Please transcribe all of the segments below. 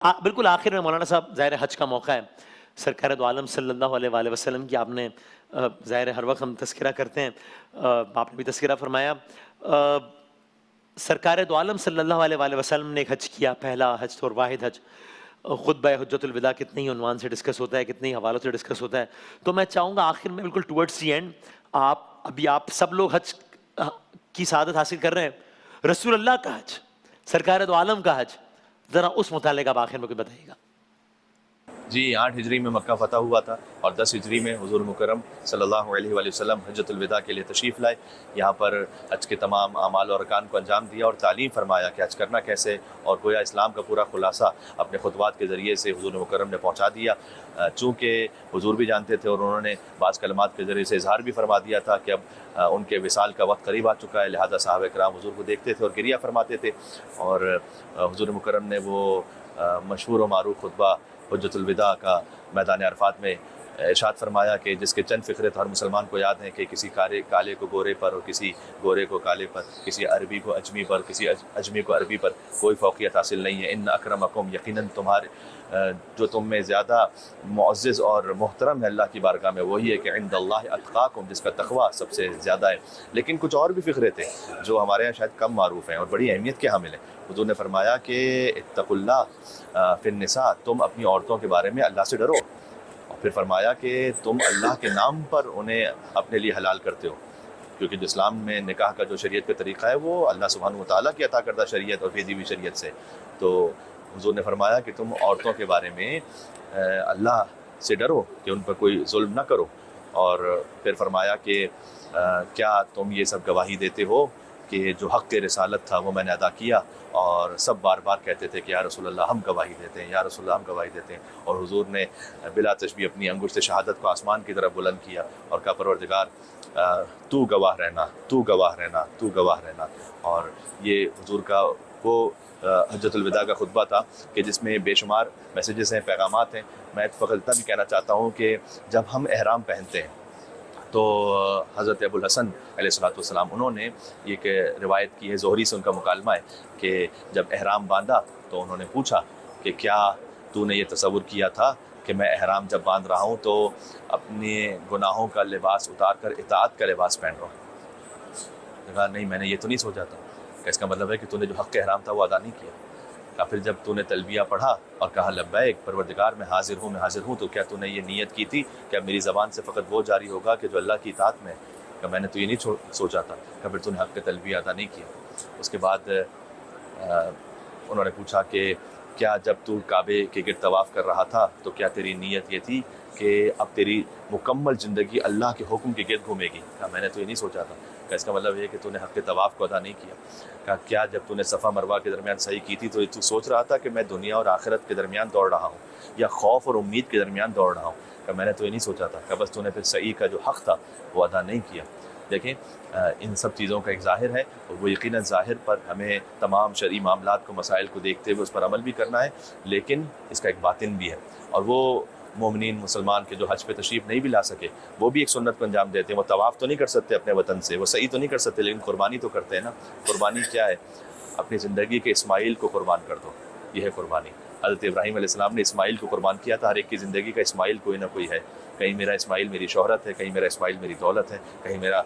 بالکل آخر میں مولانا صاحب ظاہر حج کا موقع ہے، سرکار دو عالم صلی اللہ علیہ وآلہ وسلم کی آپ نے ظاہر ہر وقت ہم تذکرہ کرتے ہیں، آپ نے بھی تذکرہ فرمایا، سرکار دو عالم صلی اللہ علیہ وآلہ وسلم نے ایک حج کیا، پہلا حج اور واحد حج، خطبہ حجۃ الوداع کتنی عنوان سے ڈسکس ہوتا ہے، کتنی حوالوں سے ڈسکس ہوتا ہے، تو میں چاہوں گا آخر میں بالکل ٹورڈز دی اینڈ آپ سب لوگ حج کی سعادت حاصل کر رہے ہیں، رسول اللہ کا حج، سرکار دو عالم کا حج، ذرا اس متعلق آپ آخر میں کچھ بتائیے گا۔ جی 8 ہجری میں مکہ فتح ہوا تھا اور 10 ہجری میں حضور مکرم صلی اللہ علیہ وآلہ وسلم حجۃ الوداع کے لیے تشریف لائے، یہاں پر حج کے تمام اعمال اور ارکان کو انجام دیا اور تعلیم فرمایا کہ حج کرنا کیسے، اور گویا اسلام کا پورا خلاصہ اپنے خطبات کے ذریعے سے حضور مکرم نے پہنچا دیا۔ چونکہ حضور بھی جانتے تھے اور انہوں نے بعض کلمات کے ذریعے سے اظہار بھی فرما دیا تھا کہ اب ان کے وصال کا وقت قریب آ چکا ہے، لہذا صحابہ کرام حضور کو دیکھتے تھے اور گریہ فرماتے تھے، اور حضور مکرم نے وہ مشہور و معروف خطبہ حجۃ الوداع کا میدان عرفات میں ارشاد فرمایا کہ جس کے چند فقرے تو ہر مسلمان کو یاد ہیں کہ کسی کالے کو گورے پر اور کسی گورے کو کالے پر، کسی عربی کو اجمی پر، کسی اجمی کو عربی پر کوئی فوقیت حاصل نہیں ہے۔ ان اکرمکم، یقیناً جو تم میں زیادہ معزز اور محترم ہے اللہ کی بارگاہ میں وہی ہے کہ عند اللہ اتقاکم، جس کا تقوی سب سے زیادہ ہے۔ لیکن کچھ اور بھی فقرے تھے جو ہمارے یہاں شاید کم معروف ہیں اور بڑی اہمیت کے حامل ہیں۔ حضور نے فرمایا کہ اتقوا اللہ فی النساء، تم اپنی عورتوں کے بارے میں اللہ سے ڈرو، اور پھر فرمایا کہ تم اللہ کے نام پر انہیں اپنے لیے حلال کرتے ہو، کیونکہ جو اسلام میں نکاح کا جو شریعت کا طریقہ ہے وہ اللہ سبحانہ وتعالیٰ کی عطا کردہ شریعت اور بھیجی ہوئی شریعت سے، تو حضور نے فرمایا کہ تم عورتوں کے بارے میں اللہ سے ڈرو کہ ان پر کوئی ظلم نہ کرو، اور پھر فرمایا کہ کیا تم یہ سب گواہی دیتے ہو کہ جو حق رسالت تھا وہ میں نے ادا کیا، اور سب بار بار کہتے تھے کہ یا رسول اللہ ہم گواہی دیتے ہیں، یا رسول اللہ ہم گواہی دیتے ہیں، اور حضور نے بلا تشبیہ اپنی انگشت شہادت کو آسمان کی طرف بلند کیا اور کہا پروردگار تو گواہ رہنا، تو گواہ رہنا، تو گواہ رہنا۔ اور یہ حضور کا وہ حجۃ الوداع کا خطبہ تھا کہ جس میں بے شمار میسیجز ہیں، پیغامات ہیں۔ میں فقط اتنا بھی کہنا چاہتا ہوں کہ جب ہم احرام پہنتے ہیں تو حضرت ابو الحسن علیہ السلام انہوں نے ایک روایت کی ہے، زہری سے ان کا مکالمہ ہے کہ جب احرام باندھا تو انہوں نے پوچھا کہ کیا تو نے یہ تصور کیا تھا کہ میں احرام جب باندھ رہا ہوں تو اپنے گناہوں کا لباس اتار کر اطاعت کا لباس پہن رہا ہوں؟ کہا نہیں، میں نے یہ تو نہیں سوچا تھا، کہ اس کا مطلب ہے کہ تو نے جو حق احرام تھا وہ ادا نہیں کیا۔ کہا پھر جب تو نے تلبیہ پڑھا اور کہا لبیک پروردگار میں حاضر ہوں، میں حاضر ہوں، تو کیا تو نے یہ نیت کی تھی کہ اب میری زبان سے فقط وہ جاری ہوگا کہ جو اللہ کی اطاعت میں ہے؟ کہ میں نے تو یہ نہیں سوچا تھا۔ کہ پھر تو نے حق تلبیہ ادا نہیں کیا۔ اس کے بعد انہوں نے پوچھا کہ کیا جب تو کعبے کے گرد طواف کر رہا تھا تو کیا تیری نیت یہ تھی کہ اب تیری مکمل زندگی اللہ کے حکم کے گرد گھومے گی؟ کہا میں نے تو یہ نہیں سوچا تھا۔ کہ اس کا مطلب یہ ہے کہ تو نے حق طواف کو ادا نہیں کیا۔ کہا کیا جب تو نے صفا مروہ کے درمیان صحیح کی تھی تو تو سوچ رہا تھا کہ میں دنیا اور آخرت کے درمیان دوڑ رہا ہوں یا خوف اور امید کے درمیان دوڑ رہا ہوں؟ کہ میں نے تو یہ نہیں سوچا تھا۔ کہ بس تو نے پھر صحیح کا جو حق تھا وہ ادا نہیں کیا۔ دیکھیں ان سب چیزوں کا ایک ظاہر ہے، اور وہ یقیناً ظاہر پر ہمیں تمام شرعی معاملات کو، مسائل کو دیکھتے ہوئے اس پر عمل بھی کرنا ہے، لیکن اس کا ایک باطن بھی ہے، اور وہ مومنین مسلمان کے جو حج پہ تشریف نہیں بھی لا سکے وہ بھی ایک سنت کو انجام دیتے ہیں۔ وہ طواف تو نہیں کر سکتے اپنے وطن سے، وہ صحیح تو نہیں کر سکتے، لیکن قربانی تو کرتے ہیں نا۔ قربانی کیا ہے؟ اپنی زندگی کے اسماعیل کو قربان کر دو، یہ ہے قربانی۔ حضرت ابراہیم علیہ السلام نے اسماعیل کو قربان کیا تھا۔ ہر ایک کی زندگی کا اسماعیل کوئی نہ کوئی ہے، کہیں میرا اسماعیل میری شہرت ہے، کہیں میرا اسماعیل میری دولت ہے، کہیں میرا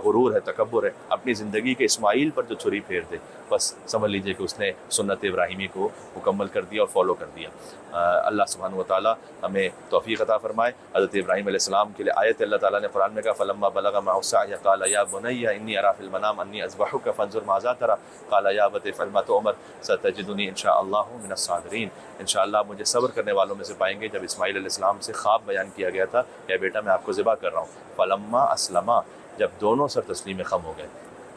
غرور ہے، تکبر ہے۔ اپنی زندگی کے اسماعیل پر جو چھری پھیر دے بس سمجھ لیجئے کہ اس نے سنت ابراہیمی کو مکمل کر دیا اور فالو کر دیا۔ اللہ سبحانہ وتعالیٰ ہمیں توفیق عطا فرمائے۔ حضرت ابراہیم علیہ السلام کے لیے آیت اللہ تعالیٰ نے قرآن میں کہا فلما بلغ معه السعي قال يا بني اني ارى في المنام اني اذبحك فانظر ماذا ترى قال يا ابت افعل ما تؤمر ستجدني ان شاء الله من الصابرين۔ انشاءاللہ مجھے صبر کرنے والوں میں سے پائیں گے۔ جب اسماعیل علیہ السلام سے خواب بیان کیا گیا تھا کہ بیٹا میں آپ کو ذبح کر رہا ہوں، فلما اسلما، جب دونوں سر تسلیم خم ہو گئے۔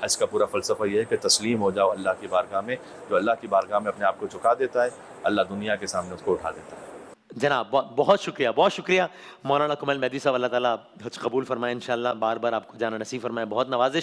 حج کا پورا فلسفہ یہ ہے کہ تسلیم ہو جاؤ اللہ کی بارگاہ میں۔ جو اللہ کی بارگاہ میں اپنے آپ کو جھکا دیتا ہے اللہ دنیا کے سامنے اس کو اٹھا دیتا ہے۔ جناب بہت شکریہ، بہت شکریہ مولانا کمل مہدی صاحب، اللہ تعالیٰ حج قبول فرمائے انشاءاللہ، بار بار آپ کو جانا نصیب فرمائے، بہت نوازش۔